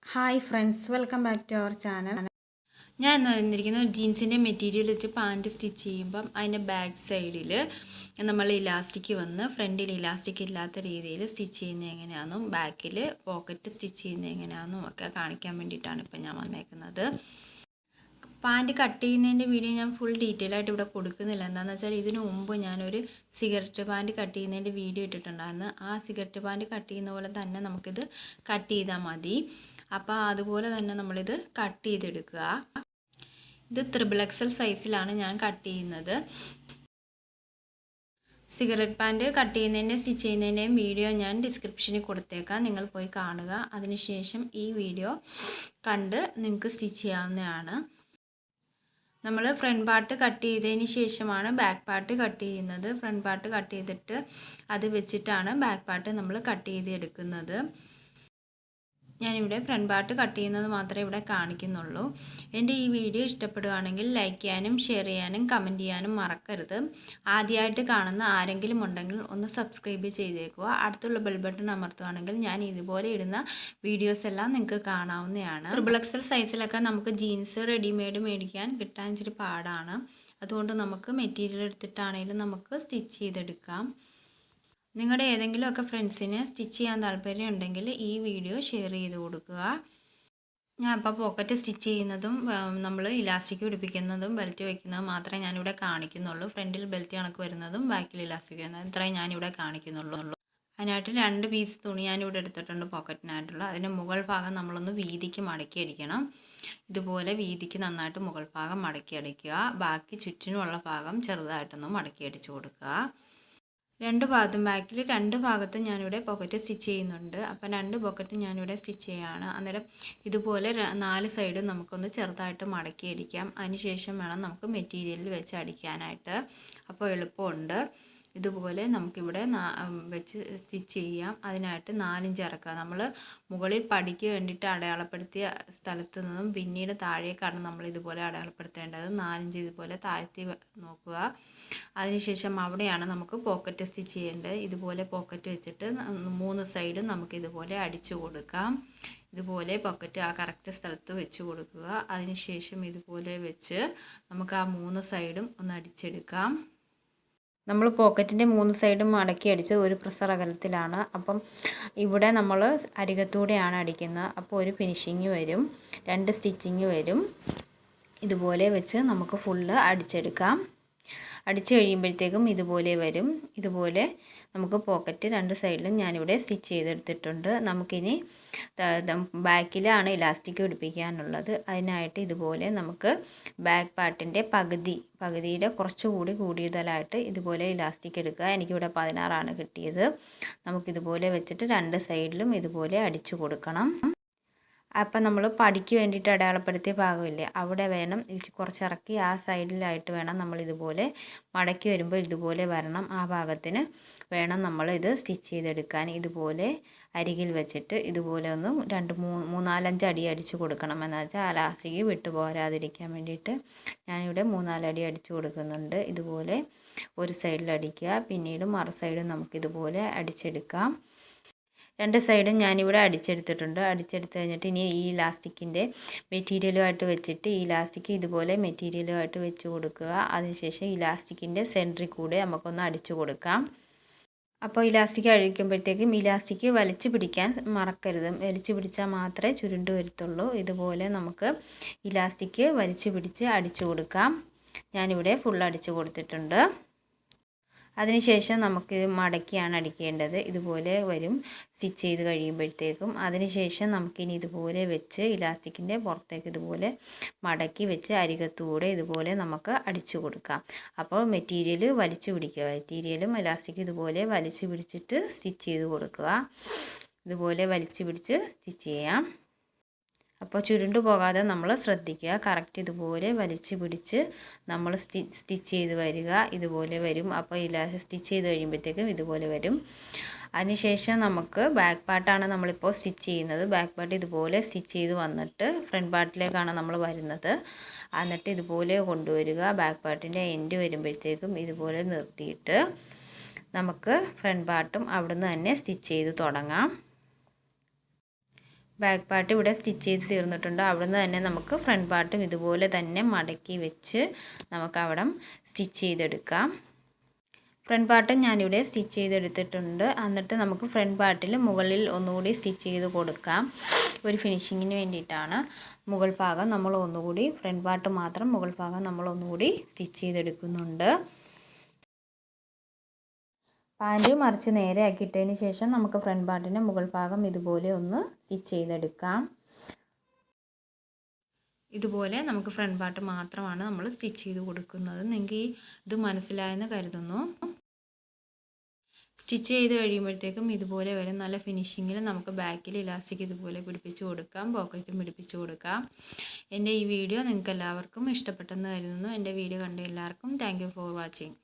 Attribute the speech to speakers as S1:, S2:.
S1: Hi friends, welcome back to our channel.
S2: ഞാൻ ഇന്ന് വന്നിരിക്കുന്നത് ജീൻസിൻ്റെ മെറ്റീരിയൽ വെച്ച് പാൻറ്റ് സ്റ്റിച്ച് ചെയ്യുമ്പം അതിൻ്റെ ബാക്ക് സൈഡിൽ നമ്മൾ ഇലാസ്റ്റിക് വന്ന് ഫ്രണ്ടിൽ ഇലാസ്റ്റിക് ഇല്ലാത്ത രീതിയിൽ സ്റ്റിച്ച് ചെയ്യുന്നത് എങ്ങനെയാണെന്നും ബാക്കിൽ പോക്കറ്റ് സ്റ്റിച്ച് ചെയ്യുന്നത് എങ്ങനെയാണെന്നും ഒക്കെ കാണിക്കാൻ വേണ്ടിയിട്ടാണ് ഇപ്പം ഞാൻ വന്നേക്കുന്നത്. പാൻറ്റ് കട്ട് ചെയ്യുന്നതിൻ്റെ വീഡിയോ ഞാൻ ഫുൾ ഡീറ്റെയിൽ ആയിട്ട് ഇവിടെ കൊടുക്കുന്നില്ല. എന്താണെന്ന് വെച്ചാൽ ഇതിനു മുമ്പ് ഞാനൊരു സിഗരറ്റ് പാൻറ്റ് കട്ട് ചെയ്യുന്നതിൻ്റെ വീഡിയോ ഇട്ടിട്ടുണ്ടായിരുന്നു. ആ സിഗരറ്റ് പാൻറ്റ് കട്ട് ചെയ്യുന്ന പോലെ തന്നെ നമുക്കിത് കട്ട് ചെയ്താൽ മതി. അപ്പോൾ അതുപോലെ തന്നെ നമ്മളിത് കട്ട് ചെയ്തെടുക്കുക. ഇത് XXL സൈസിലാണ് ഞാൻ കട്ട് ചെയ്യുന്നത്. സിഗരറ്റ് പാൻറ്റ് കട്ട് ചെയ്യുന്നതിൻ്റെ സ്റ്റിച്ച് ചെയ്യുന്നതിൻ്റെയും വീഡിയോ ഞാൻ ഡിസ്ക്രിപ്ഷനിൽ കൊടുത്തേക്കാം, നിങ്ങൾ പോയി കാണുക. അതിനുശേഷം ഈ വീഡിയോ കണ്ട് നിങ്ങൾക്ക് സ്റ്റിച്ച് ചെയ്യാവുന്നതാണ്. നമ്മൾ ഫ്രണ്ട് പാർട്ട് കട്ട് ചെയ്തതിന് ശേഷമാണ് ബാക്ക് പാർട്ട് കട്ട് ചെയ്യുന്നത്. ഫ്രണ്ട് പാർട്ട് കട്ട് ചെയ്തിട്ട് അത് വെച്ചിട്ടാണ് ബാക്ക് പാർട്ട് നമ്മൾ കട്ട് ചെയ്തെടുക്കുന്നത്. ഞാനിവിടെ ഫ്രണ്ട് പാർട്ട് കട്ട് ചെയ്യുന്നത് മാത്രമേ ഇവിടെ കാണിക്കുന്നുള്ളൂ. എൻ്റെ ഈ വീഡിയോ ഇഷ്ടപ്പെടുകയാണെങ്കിൽ ലൈക്ക് ചെയ്യാനും ഷെയർ ചെയ്യാനും കമൻറ്റ് ചെയ്യാനും മറക്കരുത്. ആദ്യമായിട്ട് കാണുന്ന ആരെങ്കിലും ഉണ്ടെങ്കിൽ ഒന്ന് സബ്സ്ക്രൈബ് ചെയ്തേക്കുക. അടുത്തുള്ള ബെൽ ബട്ടൺ അമർത്തുകയാണെങ്കിൽ ഞാൻ ഇതുപോലെ ഇടുന്ന വീഡിയോസ് എല്ലാം നിങ്ങൾക്ക് കാണാവുന്നതാണ്. XXL സൈസിലൊക്കെ നമുക്ക് ജീൻസ് റെഡിമെയ്ഡ് മേടിക്കാൻ കിട്ടാൻ ഇച്ചിരി പാടാണ്. അതുകൊണ്ട് നമുക്ക് മെറ്റീരിയൽ എടുത്തിട്ടാണെങ്കിലും നമുക്ക് സ്റ്റിച്ച് ചെയ്തെടുക്കാം. നിങ്ങളുടെ ഏതെങ്കിലുമൊക്കെ ഫ്രണ്ട്സിന് സ്റ്റിച്ച് ചെയ്യാൻ താല്പര്യം ഉണ്ടെങ്കിൽ ഈ വീഡിയോ ഷെയർ ചെയ്ത് കൊടുക്കുക. ഞാൻ ഇപ്പോൾ പോക്കറ്റ് സ്റ്റിച്ച് ചെയ്യുന്നതും നമ്മൾ ഇലാസ്റ്റിക് പിടിപ്പിക്കുന്നതും ബെൽറ്റ് വയ്ക്കുന്നതും മാത്രമേ ഞാനിവിടെ കാണിക്കുന്നുള്ളൂ. ഫ്രണ്ടിൽ ബെൽറ്റ് കണക്ക് വരുന്നതും ബാക്കിൽ ഇലാസ്റ്റിക് വരുന്നതും ഇത്രയും ഞാനിവിടെ കാണിക്കുന്നുള്ളൂ. അതിനായിട്ട് 2 പീസ് തുണി ഞാനിവിടെ എടുത്തിട്ടുണ്ട് പോക്കറ്റിനായിട്ടുള്ള. അതിൻ്റെ മുകൾ ഭാഗം നമ്മളൊന്ന് വീതിക്ക് മടക്കി അടിക്കണം. ഇതുപോലെ വീതിക്ക് നന്നായിട്ട് മുകൾ ഭാഗം മടക്കി അടിക്കുക. ബാക്കി ചുറ്റിനുമുള്ള ഭാഗം ചെറുതായിട്ടൊന്ന് മടക്കി അടിച്ചു കൊടുക്കുക. 2 ഭാഗത്തും ബാക്കിൽ 2 ഭാഗത്തും ഞാനിവിടെ പോക്കറ്റ് സ്റ്റിച്ച് ചെയ്യുന്നുണ്ട്. അപ്പോൾ 2 പോക്കറ്റും ഞാനിവിടെ സ്റ്റിച്ച് ചെയ്യുകയാണ്. അന്നേരം ഇതുപോലെ 4 സൈഡും നമുക്കൊന്ന് ചെറുതായിട്ട് മടക്കി അടിക്കാം. അതിനുശേഷം വേണം നമുക്ക് മെറ്റീരിയലിൽ വെച്ച് അടിക്കാനായിട്ട്. അപ്പോൾ എളുപ്പമുണ്ട്. ഇതുപോലെ നമുക്കിവിടെ വെച്ച് സ്റ്റിച്ച് ചെയ്യാം. അതിനായിട്ട് 4 ഇഞ്ച് ഇറക്കുക. നമ്മൾ മുകളിൽ പടിക്ക് വേണ്ടിയിട്ട് അടയാളപ്പെടുത്തിയ സ്ഥലത്ത് നിന്നും പിന്നീട് താഴേക്കാണ് നമ്മൾ ഇതുപോലെ അടയാളപ്പെടുത്തേണ്ടത്. 4 ഇഞ്ച് ഇതുപോലെ താഴ്ത്തി നോക്കുക. അതിനുശേഷം അവിടെയാണ് നമുക്ക് പോക്കറ്റ് സ്റ്റിച്ച് ചെയ്യേണ്ടത്. ഇതുപോലെ പോക്കറ്റ് വെച്ചിട്ട് 3 സൈഡും നമുക്കിതുപോലെ അടിച്ചു കൊടുക്കാം. ഇതുപോലെ പോക്കറ്റ് ആ കറക്റ്റ് സ്ഥലത്ത് വെച്ച് കൊടുക്കുക. അതിനുശേഷം ഇതുപോലെ വെച്ച് നമുക്ക് ആ 3 സൈഡും ഒന്ന് അടിച്ചെടുക്കാം. നമ്മൾ പോക്കറ്റിൻ്റെ 3 സൈഡും മടക്കി അടിച്ച് ഒരു പ്രസർ അകലത്തിലാണ്. അപ്പം ഇവിടെ നമ്മൾ അരികത്തൂടെയാണ് അടിക്കുന്നത്. അപ്പോൾ ഒരു ഫിനിഷിങ് വരും, 2 സ്റ്റിച്ചിങ് വരും. ഇതുപോലെ വെച്ച് നമുക്ക് ഫുള്ള് അടിച്ചെടുക്കാം. അടിച്ചു കഴിയുമ്പോഴത്തേക്കും ഇതുപോലെ വരും. ഇതുപോലെ നമുക്ക് പോക്കറ്റ് 2 സൈഡിലും ഞാനിവിടെ സ്റ്റിച്ച് ചെയ്തെടുത്തിട്ടുണ്ട്. നമുക്കിനി ബാക്കിലാണ് ഇലാസ്റ്റിക് പിടിപ്പിക്കാനുള്ളത്. അതിനായിട്ട് ഇതുപോലെ നമുക്ക് ബാക്ക് പാർട്ടിൻ്റെ പകുതിയുടെ കുറച്ചുകൂടി കൂടുതലായിട്ട് ഇതുപോലെ ഇലാസ്റ്റിക് എടുക്കുക. എനിക്കിവിടെ 16 കിട്ടിയത്. നമുക്കിതുപോലെ വെച്ചിട്ട് 2 സൈഡിലും ഇതുപോലെ അടിച്ചു കൊടുക്കണം. അപ്പം നമ്മൾ പടിക്ക് വേണ്ടിയിട്ട് അടയാളപ്പെടുത്തിയ ഭാഗമില്ലേ, അവിടെ വേണം കുറച്ചിറക്കി ആ സൈഡിലായിട്ട് വേണം നമ്മളിതുപോലെ മടക്കി വരുമ്പോൾ ഇതുപോലെ വരണം. ആ ഭാഗത്തിന് വേണം നമ്മളിത് സ്റ്റിച്ച് ചെയ്തെടുക്കാൻ. ഇതുപോലെ അരികിൽ വെച്ചിട്ട് ഇതുപോലെ ഒന്ന് 3-4 5 അടി അടിച്ച് കൊടുക്കണം. എന്ന് വെച്ചാൽ ഇലാസ്റ്റിക് വിട്ടു പോരാതിരിക്കാൻ വേണ്ടിയിട്ട് ഞാനിവിടെ 3-4 അടി അടിച്ച് കൊടുക്കുന്നുണ്ട്. ഇതുപോലെ ഒരു സൈഡിൽ അടിക്കുക, പിന്നീട് മറു സൈഡും നമുക്കിതുപോലെ അടിച്ചെടുക്കാം. 2 സൈഡും ഞാനിവിടെ അടിച്ചെടുത്തിട്ടുണ്ട്. അടിച്ചെടുത്ത് കഴിഞ്ഞിട്ട് ഇനി ഈ ഇലാസ്റ്റിക്കിൻ്റെ മെറ്റീരിയലുമായിട്ട് വെച്ചിട്ട് ഈ ഇലാസ്റ്റിക് ഇതുപോലെ മെറ്റീരിയലുമായിട്ട് വെച്ച് കൊടുക്കുക. അതിനുശേഷം ഇലാസ്റ്റിക്കിൻ്റെ സെൻറ്ററിൽ കൂടെ നമുക്കൊന്ന് അടിച്ചു കൊടുക്കാം. അപ്പോൾ ഇലാസ്റ്റിക് അഴിക്കുമ്പോഴത്തേക്കും ഇലാസ്റ്റിക് വലിച്ചു പിടിക്കാൻ മറക്കരുത്. വലിച്ചു പിടിച്ചാൽ മാത്രമേ ചുരുണ്ട് വരത്തുള്ളൂ. ഇതുപോലെ നമുക്ക് ഇലാസ്റ്റിക് വലിച്ചു പിടിച്ച് അടിച്ചു കൊടുക്കാം. ഞാനിവിടെ ഫുൾ അടിച്ചു കൊടുത്തിട്ടുണ്ട്. അതിനുശേഷം നമുക്ക് മടക്കിയാണ് അടിക്കേണ്ടത്. ഇതുപോലെ വരും സ്റ്റിച്ച് ചെയ്ത് കഴിയുമ്പോഴത്തേക്കും. അതിനുശേഷം നമുക്കിനി ഇതുപോലെ വെച്ച് ഇലാസ്റ്റിക്കിൻ്റെ പുറത്തേക്ക് ഇതുപോലെ മടക്കി വെച്ച് അരികത്തൂടെ ഇതുപോലെ നമുക്ക് അടിച്ചു കൊടുക്കാം. അപ്പോൾ മെറ്റീരിയൽ വലിച്ചു പിടിക്കുക. മെറ്റീരിയലും ഇലാസ്റ്റിക്കും ഇതുപോലെ വലിച്ചു പിടിച്ചിട്ട് സ്റ്റിച്ച് ചെയ്ത് കൊടുക്കുക. ഇതുപോലെ വലിച്ചു പിടിച്ച് സ്റ്റിച്ച് ചെയ്യാം. അപ്പോൾ ചുരുണ്ടു പോകാതെ നമ്മൾ ശ്രദ്ധിക്കുക. കറക്റ്റ് ഇതുപോലെ വലിച്ചു പിടിച്ച് നമ്മൾ സ്റ്റിച്ച് ചെയ്ത് വരിക. ഇതുപോലെ വരും. അപ്പോൾ സ്റ്റിച്ച് ചെയ്ത് കഴിയുമ്പോഴത്തേക്കും ഇതുപോലെ വരും. അതിനുശേഷം നമുക്ക് ബാക്ക് പാർട്ടാണ് നമ്മളിപ്പോൾ സ്റ്റിച്ച് ചെയ്യുന്നത്. ബാക്ക് പാർട്ട് ഇതുപോലെ സ്റ്റിച്ച് ചെയ്ത് വന്നിട്ട് ഫ്രണ്ട് പാർട്ടിലേക്കാണ് നമ്മൾ വരുന്നത്. എന്നിട്ട് ഇതുപോലെ കൊണ്ടുവരിക. ബാക്ക് പാർട്ടിൻ്റെ എൻഡ് വരുമ്പോഴത്തേക്കും ഇതുപോലെ നിർത്തിയിട്ട് നമുക്ക് ഫ്രണ്ട് പാർട്ടും അവിടുന്ന് തന്നെ സ്റ്റിച്ച് ചെയ്ത് തുടങ്ങാം. ബാക്ക് പാർട്ട് ഇവിടെ സ്റ്റിച്ച് ചെയ്ത് തീർന്നിട്ടുണ്ട്. അവിടുന്ന് തന്നെ നമുക്ക് ഫ്രണ്ട് പാർട്ടും ഇതുപോലെ തന്നെ മടക്കി വെച്ച് നമുക്ക് അവിടെ സ്റ്റിച്ച് ചെയ്തെടുക്കാം. ഫ്രണ്ട് പാർട്ടും ഞാനിവിടെ സ്റ്റിച്ച് ചെയ്തെടുത്തിട്ടുണ്ട്. എന്നിട്ട് നമുക്ക് ഫ്രണ്ട് പാർട്ടിൽ മുകളിൽ ഒന്നുകൂടി സ്റ്റിച്ച് ചെയ്ത് കൊടുക്കാം. ഒരു ഫിനിഷിങ്ങിന് വേണ്ടിയിട്ടാണ് മുകൾ ഭാഗം നമ്മൾ ഒന്നുകൂടി, ഫ്രണ്ട് പാർട്ട് മാത്രം മുകൾ ഭാഗം നമ്മൾ ഒന്നുകൂടി സ്റ്റിച്ച് ചെയ്തെടുക്കുന്നുണ്ട്. പാൻറ് മറിച്ച് നേരെ ആക്കിയിട്ടതിന് ശേഷം നമുക്ക് ഫ്രണ്ട് പാർട്ടിൻ്റെ മുകൾ ഭാഗം ഇതുപോലെ ഒന്ന് സ്റ്റിച്ച് ചെയ്തെടുക്കാം. ഇതുപോലെ നമുക്ക് ഫ്രണ്ട് പാർട്ട് മാത്രമാണ് നമ്മൾ സ്റ്റിച്ച് ചെയ്ത് കൊടുക്കുന്നത്. നിങ്ങൾക്ക് ഇത് മനസ്സിലായെന്ന് കരുതുന്നു. സ്റ്റിച്ച് ചെയ്ത് കഴിയുമ്പോഴത്തേക്കും ഇതുപോലെ വരും. നല്ല ഫിനിഷിങ്ങിൽ നമുക്ക് ബാക്കിൽ ഇലാസ്റ്റിക് ഇതുപോലെ പിടിപ്പിച്ച് കൊടുക്കാം, പോക്കറ്റും പിടിപ്പിച്ച് കൊടുക്കാം. എൻ്റെ ഈ വീഡിയോ നിങ്ങൾക്ക് എല്ലാവർക്കും ഇഷ്ടപ്പെട്ടെന്ന് കരുതുന്നു. എൻ്റെ വീഡിയോ കണ്ട എല്ലാവർക്കും താങ്ക് യു ഫോർ വാച്ചിങ്.